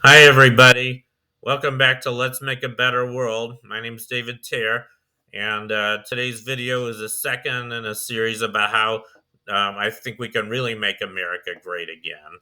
Hi, everybody. Welcome back to Let's Make a Better World. My name is David Tear, and today's video is the second in a series about how I think we can really make America great again.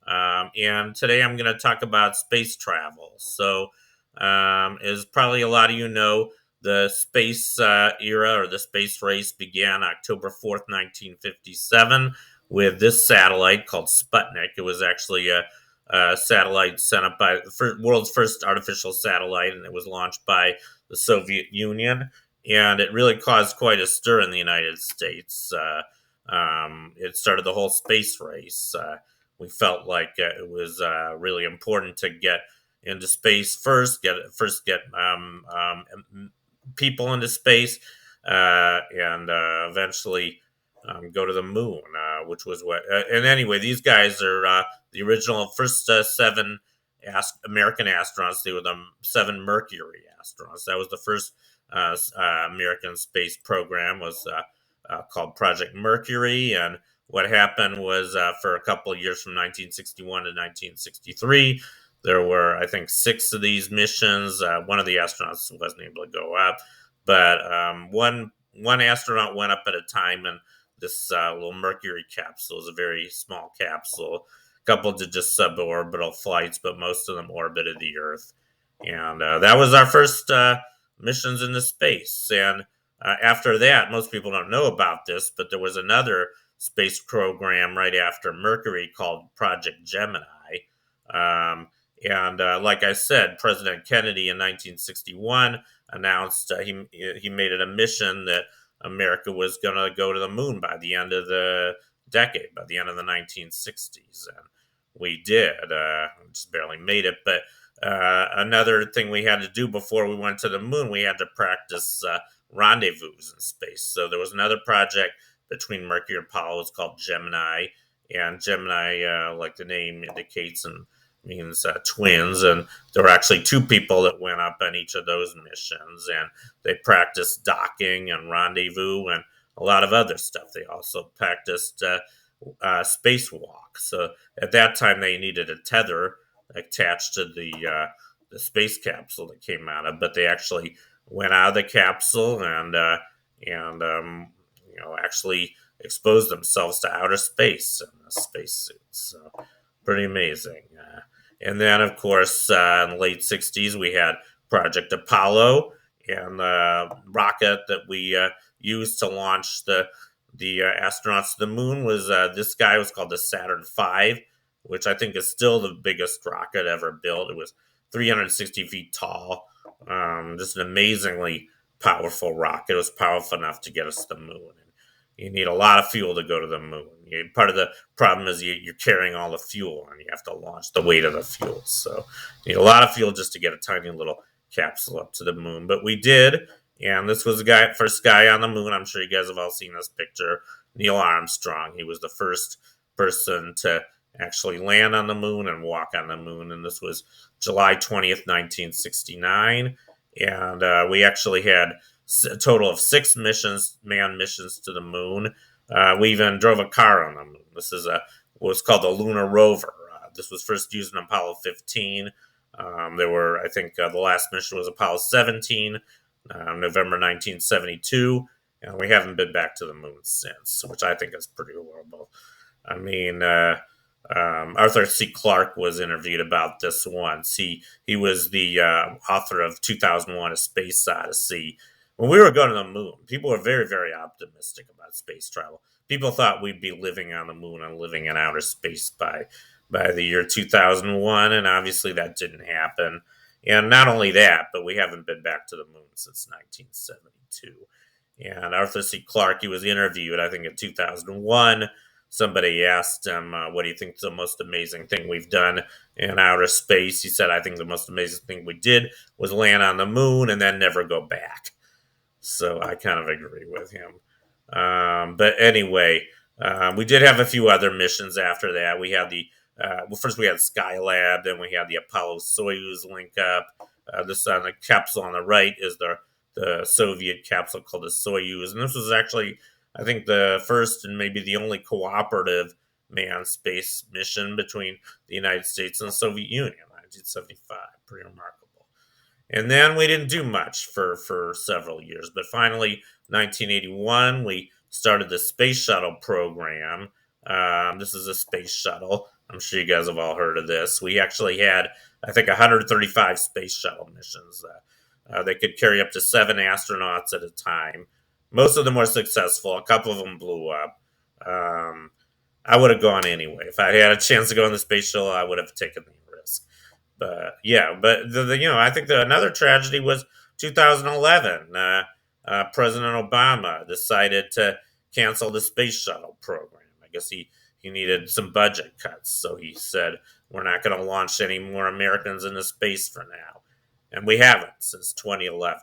And today I'm going to talk about space travel. As probably a lot of you know, the space era or the space race began October 4th, 1957, with this satellite called Sputnik. It was actually a satellite sent up by the world's first artificial satellite, and it was launched by the Soviet Union. And it really caused quite a stir in the United States. It started the whole space race. We felt like it was really important to get into space first, get people into space, and eventually go to the moon, which was what. And anyway, these guys are the original first seven American astronauts. They were the seven Mercury astronauts. That was the first American space program. Was called Project Mercury, and what happened was for a couple of years from 1961 to 1963. There were, I think, six of these missions. One of the astronauts wasn't able to go up, but one astronaut went up at a time, and this little Mercury capsule is a very small capsule. A couple did just suborbital flights, but most of them orbited the Earth. And that was our first missions into space. And after that, most people don't know about this, but there was another space program right after Mercury called Project Gemini. Um, and like I said, President Kennedy in 1961 announced he made it a mission that America was going to go to the moon by the end of the decade, by the end of the 1960s. And we did. Just barely made it. But another thing we had to do before we went to the moon, we had to practice rendezvous in space. So there was another project between Mercury and Apollo. It's called Gemini. And Gemini, like the name indicates, and means twins. And there were actually two people that went up on each of those missions. And they practiced docking and rendezvous and a lot of other stuff. They also practiced spacewalk. So at that time, they needed a tether attached to the space capsule that came out of. But they actually went out of the capsule and actually exposed themselves to outer space in the spacesuits. So pretty amazing. And then, of course, in the late '60s, we had Project Apollo, and the rocket that we used to launch the astronauts to the moon was this guy was called the Saturn V, which I think is still the biggest rocket ever built. It was 360 feet tall, just an amazingly powerful rocket. It was powerful enough to get us to the moon. And you need a lot of fuel to go to the moon. Part of the problem is you're carrying all the fuel, and you have to launch the weight of the fuel. So you need a lot of fuel just to get a tiny little capsule up to the moon. But we did, and this was the first guy on the moon. I'm sure you guys have all seen this picture. Neil Armstrong. He was the first person to actually land on the moon and walk on the moon, and this was July 20th, 1969. And we actually had a total of six manned missions to the moon. We even drove a car on the moon. This is what's called the Lunar Rover. This was first used in Apollo 15. There were, I think, the last mission was Apollo 17, November 1972, and we haven't been back to the moon since, which I think is pretty horrible. I mean, Arthur C. Clarke was interviewed about this once. He was the author of 2001: A Space Odyssey. When we were going to the moon, people were very, very optimistic about space travel. People thought we'd be living on the moon and living in outer space by the year 2001, and obviously that didn't happen. And not only that, but we haven't been back to the moon since 1972. And Arthur C. Clarke, he was interviewed, I think, in 2001. Somebody asked him, what do you think is the most amazing thing we've done in outer space? He said, I think the most amazing thing we did was land on the moon and then never go back. So I kind of agree with him. But anyway, we did have a few other missions after that. We had first we had Skylab, then we had the Apollo Soyuz link up. This on the capsule on the right is the Soviet capsule called the Soyuz, and this was actually, I think, the first and maybe the only cooperative manned space mission between the United States and the Soviet Union. I 1975. Pretty remarkable. And then we didn't do much for several years. But finally, 1981, we started the space shuttle program. This is a space shuttle. I'm sure you guys have all heard of this. We actually had, I think, 135 space shuttle missions. They could carry up to 7 astronauts at a time. Most of them were successful. A couple of them blew up. Um, I would have gone anyway. If I had a chance to go on the space shuttle, I would have taken the risk. But yeah, but I think another tragedy was 2011. President Obama decided to cancel the space shuttle program. I guess he needed some budget cuts, so he said we're not going to launch any more Americans into space for now, and we haven't since 2011.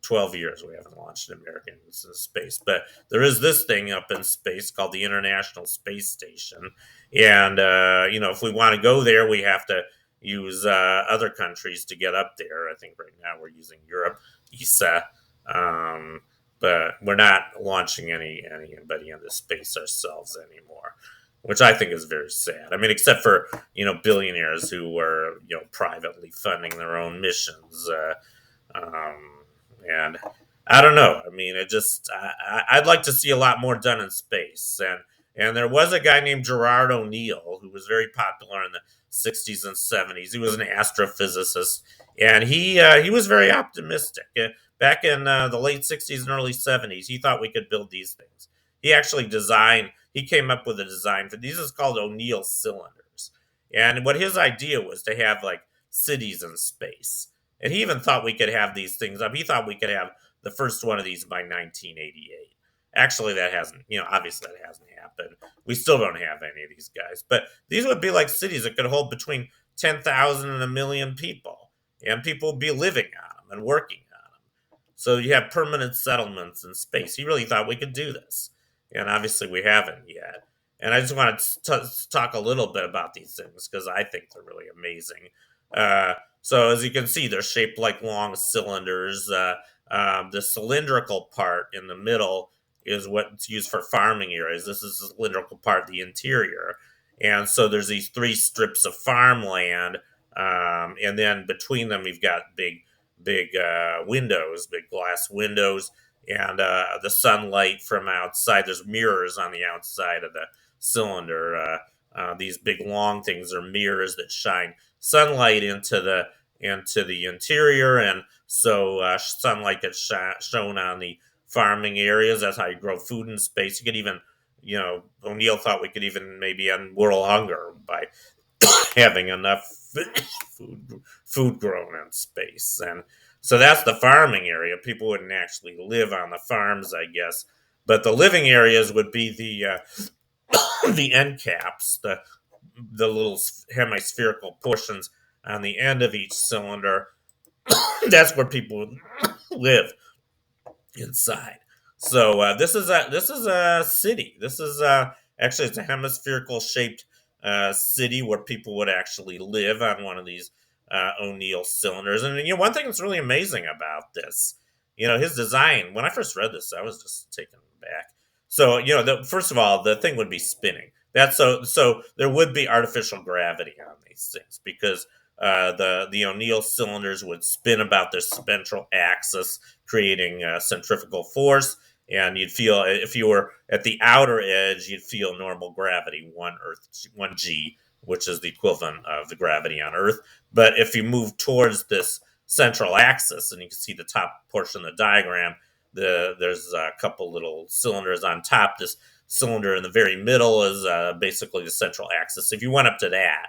12 years we haven't launched Americans in space. But there is this thing up in space called the International Space Station. And, if we want to go there, we have to use other countries to get up there. I think right now we're using Europe, ESA. But we're not launching anybody into space ourselves anymore, which I think is very sad. I mean, except for, billionaires who are, privately funding their own missions. And I don't know. I mean, I'd like to see a lot more done in space. And there was a guy named Gerard O'Neill who was very popular in the 60s and 70s. He was an astrophysicist, and he was very optimistic. Back in the late 60s and early 70s, he thought we could build these things. He came up with a design for these. Is called O'Neill cylinders. And what his idea was to have like cities in space. And he even thought we could have these things up. He thought we could have the first one of these by 1988. Actually, that hasn't, obviously that hasn't happened. We still don't have any of these guys. But these would be like cities that could hold between 10,000 and a million people. And people would be living on them and working on them. So you have permanent settlements in space. He really thought we could do this. And obviously we haven't yet. And I just want to talk a little bit about these things because I think they're really amazing. So as you can see, they're shaped like long cylinders. The cylindrical part in the middle is what's used for farming areas. This is the cylindrical part, the interior. And so there's these 3 strips of farmland. And then between them, you've got big windows, big glass windows, and the sunlight from outside. There's mirrors on the outside of the cylinder. These big long things are mirrors that shine sunlight into the interior, and so sunlight gets shown on the farming areas. That's how you grow food in space. You could even, O'Neill thought we could even maybe end world hunger by having enough food grown in space. And so that's the farming area. People wouldn't actually live on the farms, I guess, but the living areas would be the end caps, the little hemispherical portions on the end of each cylinder. That's where people would live inside. So this is a city. This is actually it's a hemispherical shaped city where people would actually live on one of these O'Neill cylinders. And one thing that's really amazing about this, his design. When I first read this, I was just taken aback. So first of all, the thing would be spinning. That's so there would be artificial gravity on these things because the O'Neill cylinders would spin about their central axis, creating centrifugal force. And you'd feel if you were at the outer edge, you'd feel normal gravity, 1g, which is the equivalent of the gravity on Earth. But if you move towards this central axis, and you can see the top portion of the diagram, there's a couple little cylinders on top. This cylinder in the very middle is basically the central axis. If you went up to that,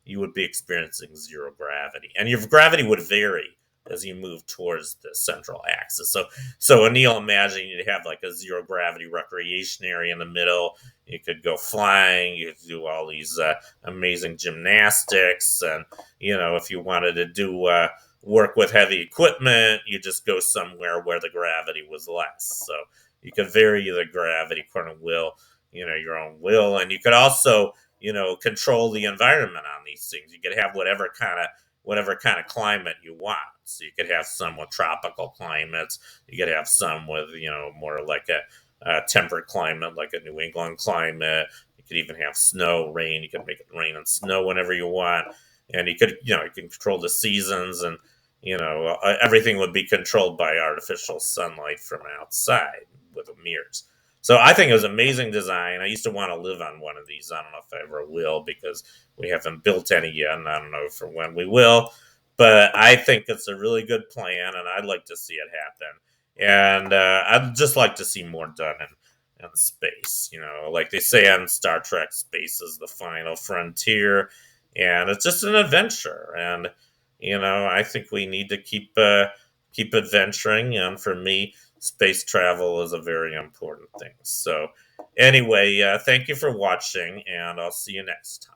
you would be experiencing zero gravity, and your gravity would vary as you move towards the central axis. So O'Neill imagined you'd have like a zero gravity recreation area in the middle. You could go flying. You could do all these amazing gymnastics, and if you wanted to do work with heavy equipment, you just go somewhere where the gravity was less. So you could vary the gravity according to your own will, and you could also control the environment on these things. You could have whatever kind of climate you want. So you could have some with tropical climates. You could have some with more like a temperate climate, like a New England climate. You could even have snow, rain. You could make it rain and snow whenever you want. and he can control the seasons, and everything would be controlled by artificial sunlight from outside with the mirrors. So I think it was amazing design. I used to want to live on one of these. I don't know if I ever will because we haven't built any yet, and I don't know for when we will. But I think it's a really good plan, and I'd like to see it happen. And I'd just like to see more done in space. Like they say on Star Trek, space is the final frontier, and it's just an adventure. And I think we need to keep adventuring. And for me, space travel is a very important thing. So, anyway, thank you for watching, and I'll see you next time.